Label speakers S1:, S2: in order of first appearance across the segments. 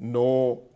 S1: 9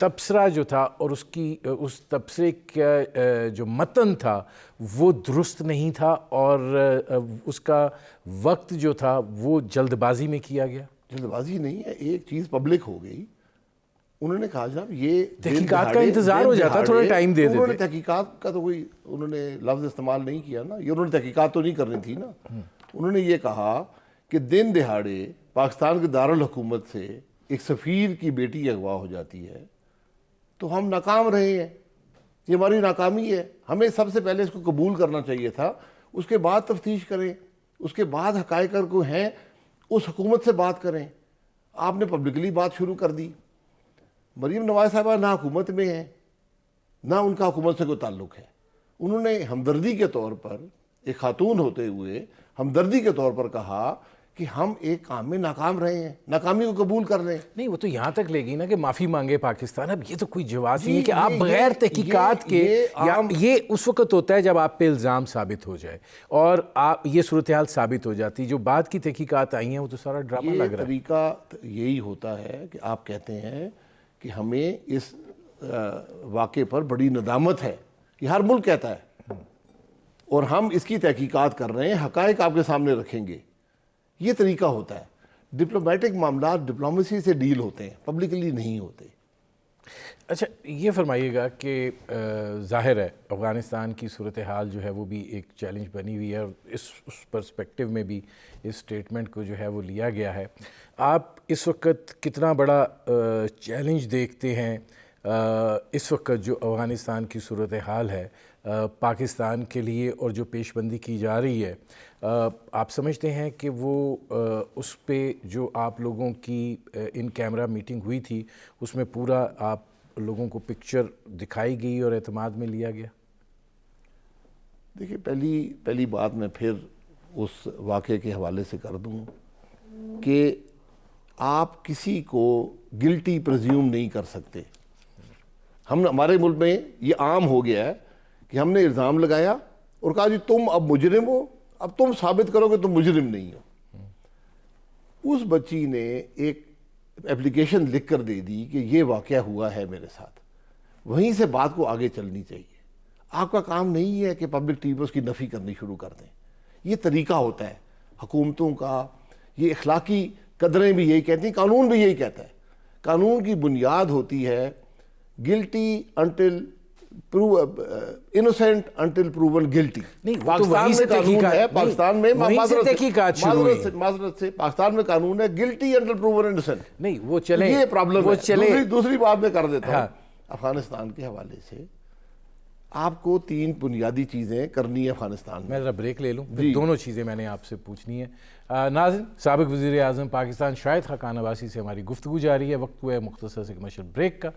S2: تبصرہ جو تھا اور اس تبصرے کا جو متن تھا وہ درست نہیں تھا اور اس کا وقت جو تھا وہ جلد بازی میں کیا گیا؟
S1: جلد بازی نہیں ہے، ایک چیز پبلک ہو گئی، انہوں نے کہا جناب یہ
S2: تحقیقات کا انتظار ہو جاتا، تھوڑا ٹائم دے دیتے۔
S1: انہوں نے تحقیقات کا تو کوئی انہوں نے لفظ استعمال نہیں کیا نا، یہ انہوں نے تحقیقات تو نہیں کرنی تھی نا، انہوں نے یہ کہا کہ دن دہاڑے پاکستان کے دارالحکومت سے ایک سفیر کی بیٹی اغوا ہو جاتی ہے تو ہم ناکام رہے ہیں، یہ ہماری ناکامی ہے، ہمیں سب سے پہلے اس کو قبول کرنا چاہیے تھا، اس کے بعد تفتیش کریں، اس کے بعد حقائق کو ہیں اس حکومت سے بات کریں۔ آپ نے پبلکلی بات شروع کر دی۔ مریم نواز صاحبہ نہ حکومت میں ہیں نہ ان کا حکومت سے کوئی تعلق ہے، انہوں نے ہمدردی کے طور پر ایک خاتون ہوتے ہوئے ہمدردی کے طور پر کہا کہ ہم ایک کام میں ناکام رہے ہیں، ناکامی کو قبول کر لیں۔
S2: نہیں، وہ تو یہاں تک لے گی نا کہ معافی مانگے پاکستان۔ اب یہ تو کوئی جواز نہیں ہے کہ آپ بغیر تحقیقات کے، یہ اس وقت ہوتا ہے جب آپ پہ الزام ثابت ہو جائے اور یہ صورتحال ثابت ہو جاتی، جو بعد کی تحقیقات آئی ہیں وہ تو سارا ڈرامہ لگ رہا ہے۔
S1: طریقہ یہی ہوتا ہے کہ آپ کہتے ہیں کہ ہمیں اس واقعے پر بڑی ندامت ہے، یہ ہر ملک کہتا ہے، اور ہم اس کی تحقیقات کر رہے ہیں، حقائق آپ کے سامنے رکھیں گے، یہ طریقہ ہوتا ہے۔ ڈپلومیٹک معاملات ڈپلومیسی سے ڈیل ہوتے ہیں، پبلکلی نہیں ہوتے۔
S2: اچھا یہ فرمائیے گا کہ ظاہر ہے افغانستان کی صورتحال جو ہے وہ بھی ایک چیلنج بنی ہوئی ہے اور اس پرسپیکٹیو میں بھی اس سٹیٹمنٹ کو جو ہے وہ لیا گیا ہے۔ آپ اس وقت کتنا بڑا چیلنج دیکھتے ہیں اس وقت جو افغانستان کی صورتحال ہے پاکستان کے لیے اور جو پیش بندی کی جا رہی ہے؟ آپ سمجھتے ہیں کہ وہ اس پہ جو آپ لوگوں کی ان کیمرہ میٹنگ ہوئی تھی اس میں پورا آپ لوگوں کو پکچر دکھائی گئی اور اعتماد میں لیا گیا؟
S1: دیکھیں، پہلی بات میں پھر اس واقعے کے حوالے سے کر دوں کہ آپ کسی کو گلٹی پرزیوم نہیں کر سکتے۔ ہمارے ملک میں یہ عام ہو گیا ہے کہ ہم نے الزام لگایا اور کہا جی تم اب مجرم ہو، اب تم ثابت کرو کہ تم مجرم نہیں ہو۔ اس بچی نے ایک اپلیکیشن لکھ کر دے دی کہ یہ واقعہ ہوا ہے میرے ساتھ، وہیں سے بات کو آگے چلنی چاہیے۔ آپ کا کام نہیں ہے کہ پبلک ٹی وی اس کی نفی کرنی شروع کر دیں، یہ طریقہ ہوتا ہے حکومتوں کا، یہ اخلاقی قدریں بھی یہی کہتی ہیں، قانون بھی یہی کہتا ہے۔ قانون کی بنیاد ہوتی ہے guilty until innocent until proven guilty۔ Pakistan میں قانون ہے، پاکستان میں معذرت سے پاکستان میں قانون ہے guilty until proven innocent۔
S2: نہیں وہ چلیں،
S1: یہ پرابلم ہے۔ دوسری بات میں کر دیتا ہوں، افغانستان کے حوالے سے آپ کو 3 بنیادی چیزیں کرنی ہے افغانستان میں۔
S2: میں ذرا بریک لے لوں، دونوں چیزیں میں نے آپ سے پوچھنی ہے۔ ناظرین، سابق وزیر اعظم پاکستان شاہد خاقان عباسی سے ہماری گفتگو جاری ہے، وقت ہوا ہے مختصر سے کمرشل بریک کا۔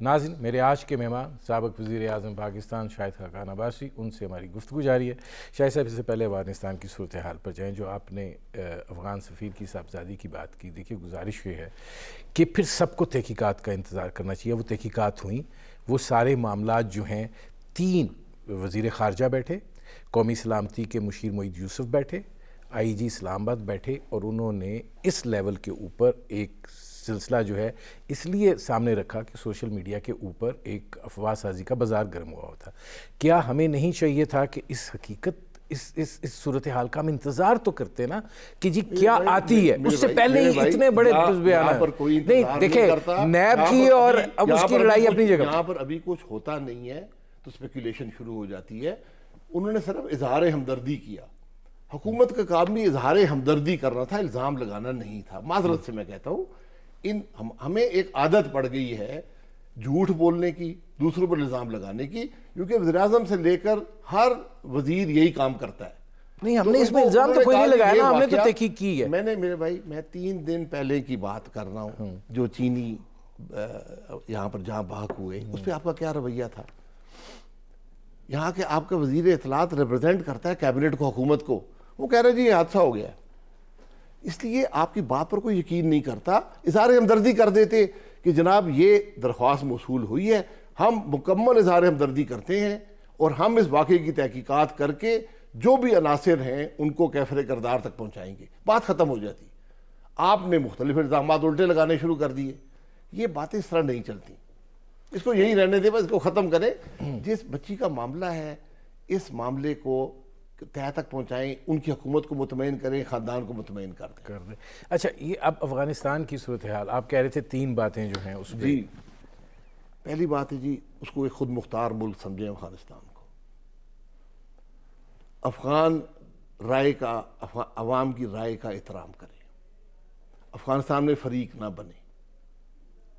S2: ناظرین، میرے آج کے مہمان سابق وزیر اعظم پاکستان شاہد خاقان عباسی، ان سے ہماری گفتگو جاری ہے۔ شاہد صاحب، اس سے پہلے افغانستان کی صورتحال پر جائیں، جو آپ نے افغان سفیر کی صاحبزادی کی بات کی، دیکھیے گزارش یہ ہے کہ پھر سب کو تحقیقات کا انتظار کرنا چاہیے۔ وہ تحقیقات ہوئیں، وہ سارے معاملات جو ہیں، 3 وزیر خارجہ بیٹھے، قومی سلامتی کے مشیر معید یوسف بیٹھے، آئی جی اسلام آباد بیٹھے، اور انہوں نے اس لیول کے اوپر ایک سلسلہ جو ہے اس لیے سامنے رکھا کہ سوشل میڈیا کے اوپر ایک افواہ سازی کا بازار گرم ہوا ہوتا۔ کیا ہمیں نہیں چاہیے تھا کہ اس حقیقت، اس صورتحال کا ہم انتظار تو کرتے نا کہ جی کیا آتی ہے؟ اس سے پہلے ہی اتنے بڑے بیان نہیں، دیکھیں نیب کی اور اب اس کی لڑائی اپنی جگہ،
S1: یہاں پر ابھی کچھ ہوتا نہیں ہے تو اسپیکولیشن شروع ہو جاتی ہے۔ انہوں نے صرف اظہار ہمدردی کیا، حکومت کا کام بھی اظہار ہمدردی کرنا تھا، الزام لگانا نہیں تھا۔ معذرت سے میں کہتا ہوں، ہمیں ایک عادت پڑ گئی ہے جھوٹ بولنے کی، دوسروں پر الزام لگانے کی، کیونکہ وزیراعظم سے لے کر ہر وزیر یہی کام کرتا ہے۔
S2: نہیں، ہم نے اس میں الزام تو کوئی نہیں لگایا نا، ہم نے تو تحقیق کی ہے۔
S1: میں نے، میرے بھائی، میں 3 دن پہلے کی بات کر رہا ہوں، جو چینی یہاں پر جہاں بحق ہوئے، اس پہ آپ کا کیا رویہ تھا؟ یہاں کے آپ کا وزیر اطلاعات ریپرزینٹ کرتا ہے کیبنٹ کو، حکومت کو، وہ کہہ رہے جی یہ حادثہ ہو گیا ہے۔ اس لیے آپ کی بات پر کوئی یقین نہیں کرتا، اظہار ہمدردی کر دیتے کہ جناب یہ درخواست موصول ہوئی ہے، ہم مکمل اظہار ہمدردی کرتے ہیں اور ہم اس واقعے کی تحقیقات کر کے جو بھی عناصر ہیں ان کو کیفر کردار تک پہنچائیں گے، بات ختم ہو جاتی۔ آپ نے مختلف الزامات الٹے لگانے شروع کر دیے۔ یہ باتیں اس طرح نہیں چلتی۔ اس کو یہی رہنے دے، بس اس کو ختم کریں. جس بچی کا معاملہ ہے اس معاملے کو تہہ تک پہنچائیں، ان کی حکومت کو مطمئن کریں، خاندان کو مطمئن کر دیں.
S2: اچھا، یہ اب افغانستان کی صورتحال آپ کہہ رہے تھے 3 باتیں جو ہیں اس پہ.
S1: جی پہلی بات ہے جی، اس کو ایک خود مختار ملک سمجھیں افغانستان کو. افغان رائے کا، عوام کی رائے کا احترام کریں، افغانستان میں فریق نہ بنے.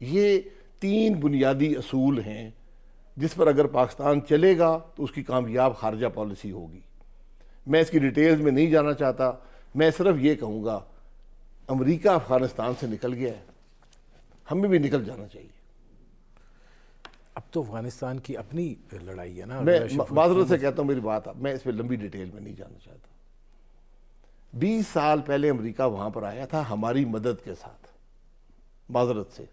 S1: یہ 3 بنیادی اصول ہیں جس پر اگر پاکستان چلے گا تو اس کی کامیاب خارجہ پالیسی ہوگی. میں اس کی ڈیٹیلز میں نہیں جانا چاہتا، میں صرف یہ کہوں گا امریکہ افغانستان سے نکل گیا ہے، ہمیں بھی نکل جانا چاہیے.
S2: اب تو افغانستان کی اپنی لڑائی ہے نا.
S1: میں معذرت سے کہتا ہوں میری بات، میں اس پہ لمبی ڈیٹیل میں نہیں جانا چاہتا. 20 سال پہلے امریکہ وہاں پر آیا تھا ہماری مدد کے ساتھ، معذرت سے.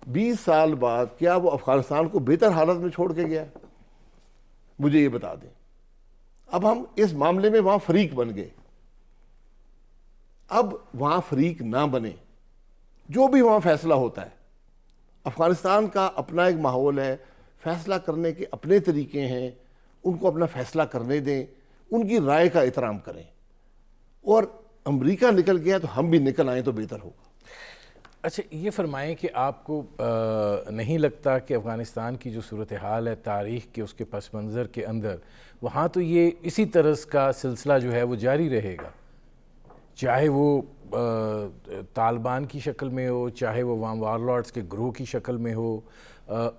S1: 20 سال بعد کیا وہ افغانستان کو بہتر حالت میں چھوڑ کے گیا؟ مجھے یہ بتا دیں. اب ہم اس معاملے میں وہاں فریق بن گئے. اب وہاں فریق نہ بنے، جو بھی وہاں فیصلہ ہوتا ہے، افغانستان کا اپنا ایک ماحول ہے، فیصلہ کرنے کے اپنے طریقے ہیں، ان کو اپنا فیصلہ کرنے دیں، ان کی رائے کا احترام کریں. اور امریکہ نکل گیا تو ہم بھی نکل آئیں تو بہتر ہوگا.
S2: اچھا، یہ فرمائیں کہ آپ کو نہیں لگتا کہ افغانستان کی جو صورتحال ہے تاریخ کے اس کے پس منظر کے اندر، وہاں تو یہ اسی طرز کا سلسلہ جو ہے وہ جاری رہے گا، چاہے وہ طالبان کی شکل میں ہو، چاہے وہ وہاں وارلارڈز کے گروہ کی شکل میں ہو.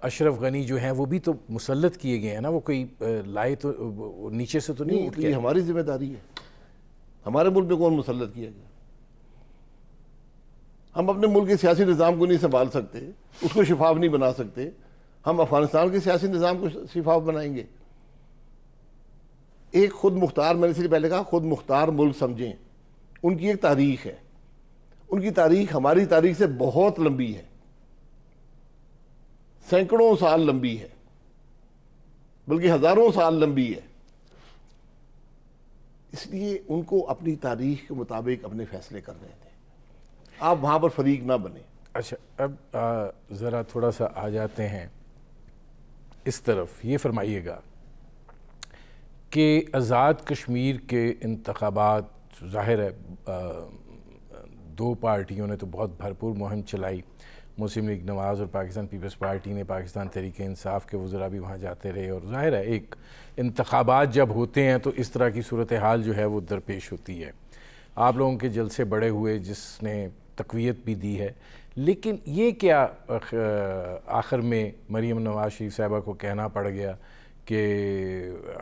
S2: اشرف غنی جو ہیں وہ بھی تو مسلط کیے گئے ہیں نا، وہ کوئی لائے تو نیچے سے تو نہیں.
S1: یہ ہماری ذمہ داری ہے. ہمارے ملک میں کون مسلط کیا گیا؟ ہم اپنے ملک کے سیاسی نظام کو نہیں سنبھال سکتے، اس کو شفاف نہیں بنا سکتے، ہم افغانستان کے سیاسی نظام کو شفاف بنائیں گے؟ ایک خود مختار، میں نے اس لیے پہلے کہا خود مختار ملک سمجھیں. ان کی ایک تاریخ ہے، ان کی تاریخ ہماری تاریخ سے بہت لمبی ہے، سینکڑوں سال لمبی ہے، بلکہ ہزاروں سال لمبی ہے. اس لیے ان کو اپنی تاریخ کے مطابق اپنے فیصلے کرنے تھے. آپ وہاں پر فریق نہ بنیں.
S2: اچھا، اب ذرا تھوڑا سا آ جاتے ہیں اس طرف. یہ فرمائیے گا کہ آزاد کشمیر کے انتخابات، ظاہر ہے 2 پارٹیوں نے تو بہت بھرپور مہم چلائی، مسلم لیگ نواز اور پاکستان پیپلز پارٹی نے، پاکستان تحریک انصاف کے وزراء بھی وہاں جاتے رہے. اور ظاہر ہے ایک انتخابات جب ہوتے ہیں تو اس طرح کی صورتحال جو ہے وہ درپیش ہوتی ہے. آپ لوگوں کے جلسے بڑے ہوئے جس نے تقویت بھی دی ہے، لیکن یہ کیا آخر میں مریم نواز شریف صاحبہ کو کہنا پڑ گیا کہ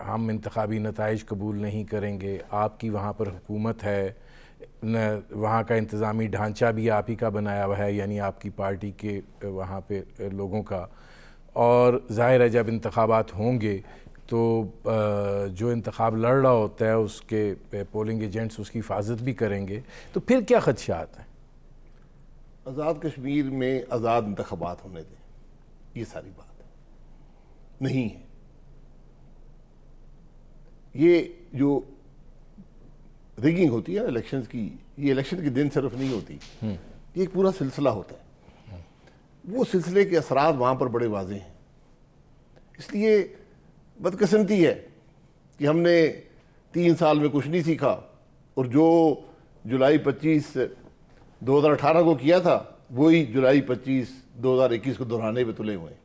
S2: ہم انتخابی نتائج قبول نہیں کریں گے، آپ کی وہاں پر حکومت ہے، وہاں کا انتظامی ڈھانچہ بھی آپ ہی کا بنایا ہوا ہے، یعنی آپ کی پارٹی کے وہاں پہ لوگوں کا، اور ظاہر ہے جب انتخابات ہوں گے تو جو انتخاب لڑ رہا ہوتا ہے اس کے پولنگ ایجنٹس اس کی حفاظت بھی کریں گے، تو پھر کیا خدشات ہیں؟
S1: آزاد کشمیر میں آزاد انتخابات ہونے دیں، یہ ساری بات ہے. نہیں ہے. یہ جو ریگنگ ہوتی ہے الیکشنز کی، یہ الیکشن کے دن صرف نہیں ہوتی، یہ ایک پورا سلسلہ ہوتا ہے. وہ سلسلے کے اثرات وہاں پر بڑے واضح ہیں. اس لیے بدقسمتی ہے کہ ہم نے 3 سال میں کچھ نہیں سیکھا، اور جو جولائی 25 2018 کو کیا تھا وہی جولائی 25 2021 کو دہرانے پہ تلے ہوئے ہیں.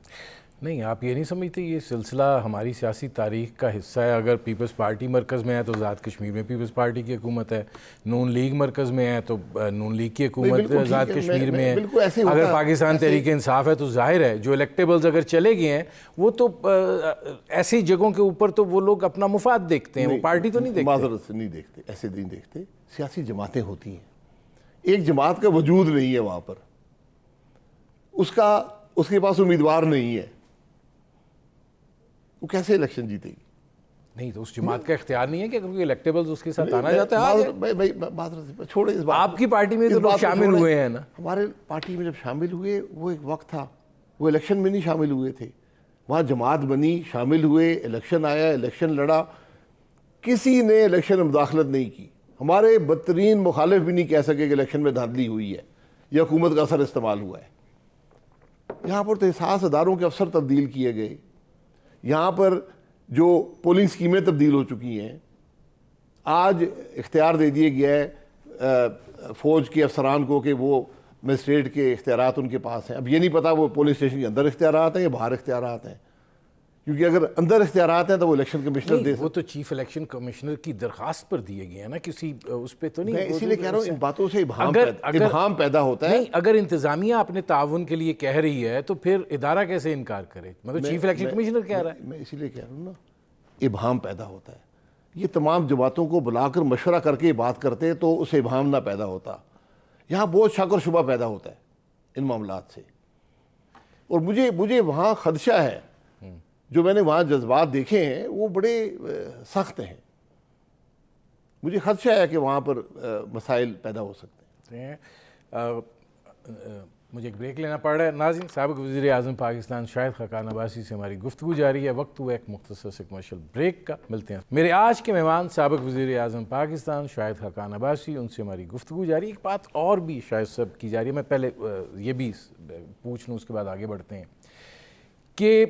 S2: نہیں، آپ یہ نہیں سمجھتے یہ سلسلہ ہماری سیاسی تاریخ کا حصہ ہے؟ اگر پیپلز پارٹی مرکز میں ہے تو آزاد کشمیر میں پیپلز پارٹی کی حکومت ہے، نون لیگ مرکز میں ہے تو نون لیگ کی حکومت آزاد کشمیر میں ہے. اگر پاکستان تحریک انصاف ہے تو ظاہر ہے جو الیکٹیبلز اگر چلے گئے ہیں وہ تو ایسی جگہوں کے اوپر تو وہ لوگ اپنا مفاد دیکھتے ہیں، وہ پارٹی تو نہیں دیکھتے.
S1: معذرت سے نہیں دیکھتے، ایسے نہیں دیکھتے. سیاسی جماعتیں ہوتی ہیں، ایک جماعت کا وجود نہیں ہے وہاں پر، اس کے پاس امیدوار نہیں ہے، وہ کیسے الیکشن جیتے گی؟
S2: نہیں تو اس جماعت کا اختیار نہیں ہے کہ اگر الیکٹیبلز اس کے ساتھ آنا جاتا ہے.
S1: چھوڑے اس بات.
S2: آپ کی پارٹی میں تو لوگ شامل ہوئے ہیں نا.
S1: ہمارے پارٹی میں جب شامل ہوئے وہ ایک وقت تھا، وہ الیکشن میں نہیں شامل ہوئے تھے. وہاں جماعت بنی، شامل ہوئے، الیکشن آیا، الیکشن لڑا، کسی نے الیکشن میں مداخلت نہیں کی. ہمارے بدترین مخالف بھی نہیں کہہ سکے کہ الیکشن میں دھاندلی ہوئی ہے یا حکومت کا اثر استعمال ہوا ہے. یہاں پر تو احساس اداروں کے افسر تبدیل کیے گئے, یہاں پر جو پولنگ اسکیمیں تبدیل ہو چکی ہیں. آج اختیار دے دیا گیا ہے فوج کے افسران کو کہ وہ مجسٹریٹ کے اختیارات ان کے پاس ہیں. اب یہ نہیں پتا وہ پولیس اسٹیشن کے اندر اختیارات ہیں یا باہر اختیارات ہیں, کیونکہ اگر اندر اختیارات ہیں تو وہ الیکشن کمشنر دے
S2: وہ تو چیف الیکشن کمشنر کی درخواست پر دیے گئے ہیں نا, کسی اس پہ تو نہیں.
S1: میں اسی لیے کہہ رہا ہوں ان باتوں سے ابہام پیدا ہوتا ہے.
S2: نہیں, اگر انتظامیہ اپنے تعاون کے لیے کہہ رہی ہے تو پھر ادارہ کیسے انکار کرے؟ مطلب چیف الیکشن کمشنر کہہ رہا ہے.
S1: میں اسی لیے کہہ رہا ہوں نا, ابہام پیدا ہوتا ہے. یہ تمام جماعتوں کو بلا کر مشورہ کر کے بات کرتے تو اسے ابہام نہ پیدا ہوتا. یہاں بہت شک اور شبہ پیدا ہوتا ہے ان معاملات سے, اور مجھے وہاں خدشہ ہے. جو میں نے وہاں جذبات دیکھے ہیں وہ بڑے سخت ہیں. مجھے خدشہ ہے کہ وہاں پر مسائل پیدا ہو سکتے ہیں.
S2: مجھے ایک بریک لینا پڑ رہا ہے. ناظرین, سابق وزیر اعظم پاکستان شاہد خاقان عباسی سے ہماری گفتگو جاری ہے. وقت ہوا ایک مختصر سے کمرشل بریک کا. ملتے ہیں. میرے آج کے مہمان سابق وزیر اعظم پاکستان شاہد خاقان عباسی, ان سے ہماری گفتگو جاری. ایک بات اور بھی شاہد صاحب کی جاری ہے, میں پہلے یہ بھی پوچھ لوں, اس کے بعد آگے بڑھتے ہیں, کہ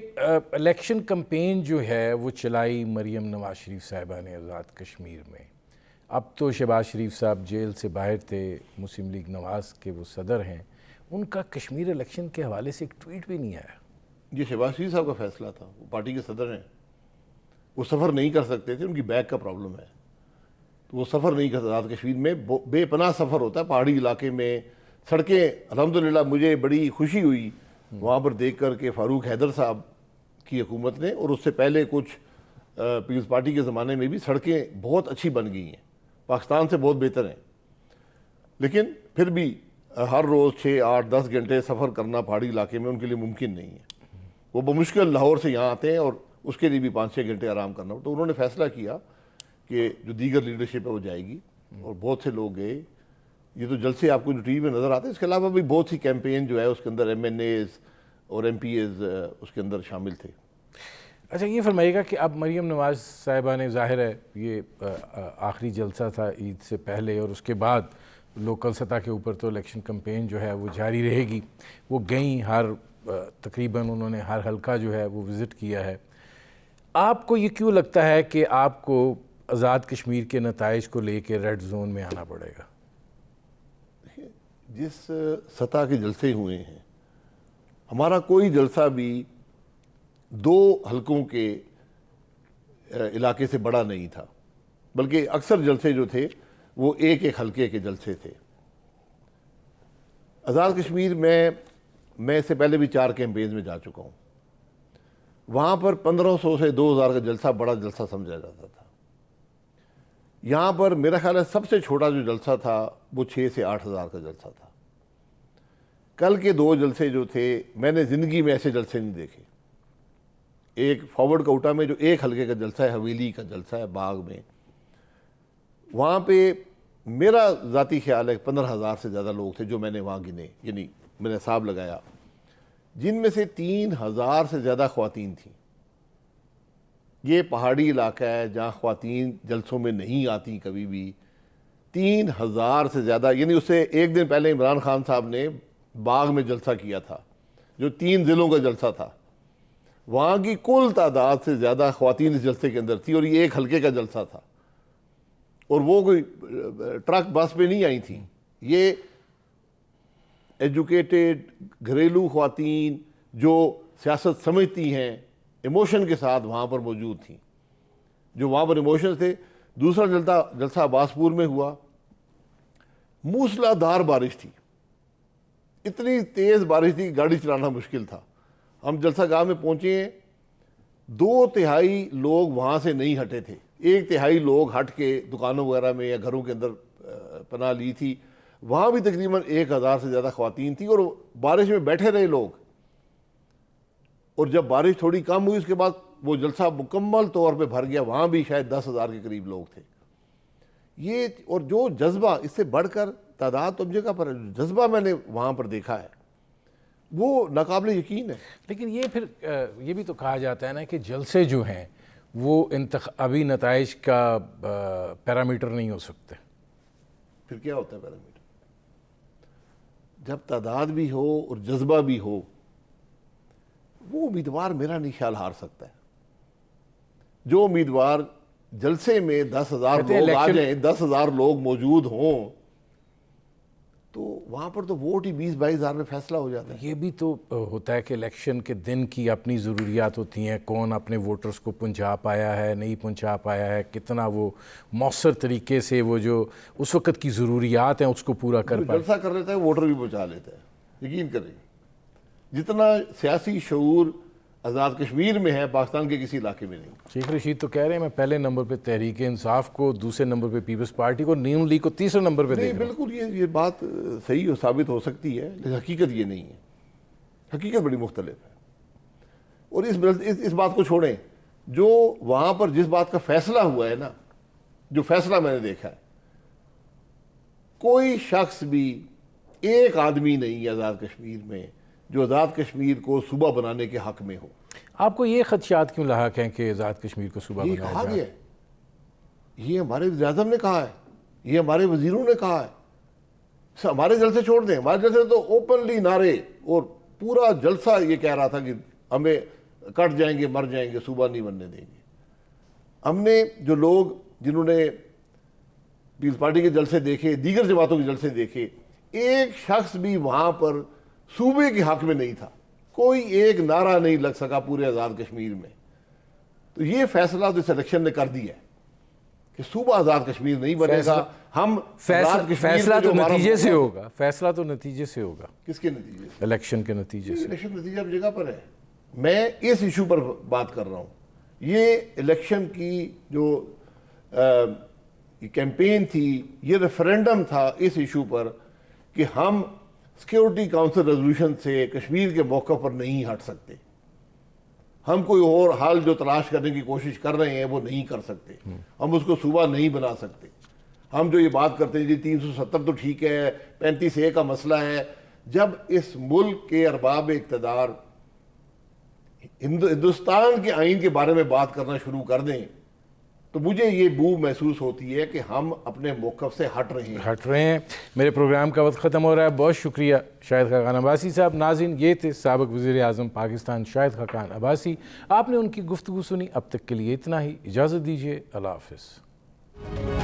S2: الیکشن کمپین جو ہے وہ چلائی مریم نواز شریف صاحبہ نے آزاد کشمیر میں. اب تو شہباز شریف صاحب جیل سے باہر تھے, مسلم لیگ نواز کے وہ صدر ہیں, ان کا کشمیر الیکشن کے حوالے سے ایک ٹویٹ بھی نہیں آیا.
S1: یہ شہباز شریف صاحب کا فیصلہ تھا, وہ پارٹی کے صدر ہیں, وہ سفر نہیں کر سکتے تھے, ان کی بیک کا پرابلم ہے, تو وہ سفر نہیں کر سکتے. آزاد کشمیر میں بے پناہ سفر ہوتا ہے, پہاڑی علاقے میں سڑکیں. الحمدللہ مجھے بڑی خوشی ہوئی وہاں پر دیکھ کر کہ فاروق حیدر صاحب کی حکومت نے, اور اس سے پہلے کچھ پیپلز پارٹی کے زمانے میں بھی سڑکیں بہت اچھی بن گئی ہیں, پاکستان سے بہت بہتر ہیں. لیکن پھر بھی ہر روز 6, 8, 10 گھنٹے سفر کرنا پہاڑی علاقے میں ان کے لیے ممکن نہیں ہے. وہ بمشکل لاہور سے یہاں آتے ہیں اور اس کے لیے بھی 5-6 گھنٹے آرام کرنا. تو انہوں نے فیصلہ کیا کہ جو دیگر لیڈرشپ ہے وہ جائے گی, اور بہت سے لوگ گئے. یہ تو جلسے آپ کو جو ٹی وی میں نظر آتے ہیں, اس کے علاوہ بھی بہت سی کیمپین جو ہے اس کے اندر ایم این ایز اور ایم پی ایز اس کے اندر شامل تھے.
S2: اچھا, یہ فرمائیے گا کہ اب مریم نواز صاحبہ نے, ظاہر ہے یہ آخری جلسہ تھا عید سے پہلے, اور اس کے بعد لوکل سطح کے اوپر تو الیکشن کمپین جو ہے وہ جاری رہے گی. وہ گئیں, تقریباً انہوں نے ہر حلقہ جو ہے وہ وزٹ کیا ہے. آپ کو یہ کیوں لگتا ہے کہ آپ کو آزاد کشمیر کے نتائج کو لے کے ریڈ زون میں آنا پڑے گا؟
S1: جس سطح کے جلسے ہوئے ہیں, ہمارا کوئی جلسہ بھی 2 حلقوں کے علاقے سے بڑا نہیں تھا, بلکہ اکثر جلسے جو تھے وہ ایک حلقے کے جلسے تھے. آزاد کشمیر میں اس سے پہلے بھی 4 کیمپینز میں جا چکا ہوں. وہاں پر 1500 سے 2000 کا جلسہ بڑا جلسہ سمجھا جاتا تھا. یہاں پر میرا خیال ہے سب سے چھوٹا جو جلسہ تھا وہ 6 سے 8 ہزار کا جلسہ تھا. کل کے 2 جلسے جو تھے, میں نے زندگی میں ایسے جلسے نہیں دیکھے. ایک فارورڈ کوٹا میں جو 1 حلقے کا جلسہ ہے, حویلی کا جلسہ ہے باغ میں, وہاں پہ میرا ذاتی خیال ہے 15,000 سے زیادہ لوگ تھے جو میں نے وہاں گنے, یعنی میں نے حساب لگایا, جن میں سے 3,000 سے زیادہ خواتین تھیں. یہ پہاڑی علاقہ ہے جہاں خواتین جلسوں میں نہیں آتی کبھی بھی. 3,000 سے زیادہ, یعنی اس سے 1 دن پہلے عمران خان صاحب نے باغ میں جلسہ کیا تھا جو 3 ضلعوں کا جلسہ تھا. وہاں کی کل تعداد سے زیادہ خواتین اس جلسے کے اندر تھی, اور یہ 1 حلقے کا جلسہ تھا, اور وہ کوئی ٹرک بس پہ نہیں آئی تھیں. یہ ایجوکیٹڈ گھریلو خواتین جو سیاست سمجھتی ہیں, ایموشن کے ساتھ وہاں پر موجود تھیں, جو وہاں پر ایموشنز تھے. دوسرا جلسہ عباسپور میں ہوا, موسلا دھار بارش تھی, اتنی تیز بارش تھی کہ گاڑی چلانا مشکل تھا. ہم جلسہ گاہ میں پہنچے ہیں, 2/3 لوگ وہاں سے نہیں ہٹے تھے. 1/3 لوگ ہٹ کے دکانوں وغیرہ میں یا گھروں کے اندر پناہ لی تھی. وہاں بھی تقریباً 1,000 سے زیادہ خواتین تھیں, اور بارش میں بیٹھے رہے لوگ. اور جب بارش تھوڑی کم ہوئی اس کے بعد وہ جلسہ مکمل طور پہ بھر گیا. وہاں بھی شاید 10,000 کے قریب لوگ تھے. یہ اور جو جذبہ, اس سے بڑھ کر تعداد تو جگہ پر جذبہ میں نے وہاں پر دیکھا ہے وہ ناقابل یقین ہے.
S2: لیکن یہ پھر یہ بھی تو کہا جاتا ہے نا کہ جلسے جو ہیں وہ انتخابی نتائج کا پیرامیٹر نہیں ہو سکتے.
S1: پھر کیا ہوتا ہے پیرامیٹر؟ جب تعداد بھی ہو اور جذبہ بھی ہو وہ امیدوار میرا نہیں خیال ہار سکتا ہے. جو امیدوار جلسے میں 10,000 لوگ آ جائیں, 10,000 لوگ موجود ہوں, تو وہاں پر تو ووٹ ہی 20-22 ہزار میں فیصلہ ہو جاتا ہے.
S2: یہ بھی تو ہوتا ہے کہ الیکشن کے دن کی اپنی ضروریات ہوتی ہیں, کون اپنے ووٹرز کو پہنچا پایا ہے, نہیں پہنچا پایا ہے, کتنا وہ مؤثر طریقے سے وہ جو اس وقت کی ضروریات ہیں اس کو پورا کر پائے.
S1: جلسہ کر لیتا ہے ووٹر بھی پہنچا لیتا ہے. یقین کریں جتنا سیاسی شعور آزاد کشمیر میں ہے پاکستان کے کسی علاقے میں نہیں.
S2: شیخ رشید تو کہہ رہے ہیں میں پہلے نمبر پہ تحریک انصاف کو, دوسرے نمبر پہ پیپلز پارٹی کو, نون لیگ کو تیسرے نمبر پہ
S1: نہیں,
S2: دیکھ رہا ہوں.
S1: بالکل یہ بات صحیح اور ثابت ہو سکتی ہے, لیکن حقیقت یہ نہیں ہے. حقیقت بڑی مختلف ہے. اور اس بات کو چھوڑیں, جو وہاں پر جس بات کا فیصلہ ہوا ہے نا, جو فیصلہ میں نے دیکھا ہے, کوئی شخص بھی, ایک آدمی نہیں آزاد کشمیر میں جو آزاد کشمیر کو صوبہ بنانے کے حق میں ہو.
S2: آپ کو یہ خدشات کیوں لاحق ہیں کہ آزاد کشمیر کو صوبہ
S1: یہ
S2: بنایا
S1: کہا
S2: جائے؟
S1: گیا ہے, یہ ہمارے وزیر اعظم نے کہا ہے, یہ ہمارے وزیروں نے کہا ہے. ہمارے جلسے چھوڑ دیں, ہمارے جلسے تو اوپنلی نعرے, اور پورا جلسہ یہ کہہ رہا تھا کہ ہمیں کٹ جائیں گے, مر جائیں گے, صوبہ نہیں بننے دیں گے. ہم نے جو لوگ جنہوں نے پیپلز پارٹی کے جلسے دیکھے, دیگر جماعتوں کے جلسے دیکھے, ایک شخص بھی وہاں پر صوبے کے حق میں نہیں تھا. کوئی ایک نعرہ نہیں لگ سکا پورے آزاد کشمیر میں. تو یہ فیصلہ تو اس الیکشن نے کر دیا ہے کہ صوبہ آزاد کشمیر نہیں بنے گا. ہم
S2: فیصلہ تو نتیجے سے ہوگا, فیصلہ تو نتیجے سے ہوگا.
S1: کس کے نتیجے سے؟
S2: الیکشن کے نتیجے سے.
S1: الیکشن نتیجہ اب جگہ پر ہے. میں اس ایشو پر بات کر رہا ہوں. یہ الیکشن کی جو کیمپین تھی, یہ ریفرینڈم تھا اس ایشو پر کہ ہم سیکیورٹی کاؤنسل ریزولوشن سے کشمیر کے موقع پر نہیں ہٹ سکتے. ہم کوئی اور حل جو تلاش کرنے کی کوشش کر رہے ہیں وہ نہیں کر سکتے. ہم اس کو صوبہ نہیں بنا سکتے. ہم جو یہ بات کرتے ہیں جی 370 تو ٹھیک ہے, 35A کا مسئلہ ہے. جب اس ملک کے ارباب اقتدار ہندوستان کے آئین کے بارے میں بات کرنا شروع کر دیں تو مجھے یہ بو محسوس ہوتی ہے کہ ہم اپنے موقف سے ہٹ رہے ہیں.
S2: میرے پروگرام کا وقت ختم ہو رہا ہے. بہت شکریہ شاہد خاقان عباسی صاحب. ناظرین, یہ تھے سابق وزیر اعظم پاکستان شاہد خاقان عباسی. آپ نے ان کی گفتگو سنی. اب تک کے لیے اتنا ہی. اجازت دیجیے. اللہ حافظ.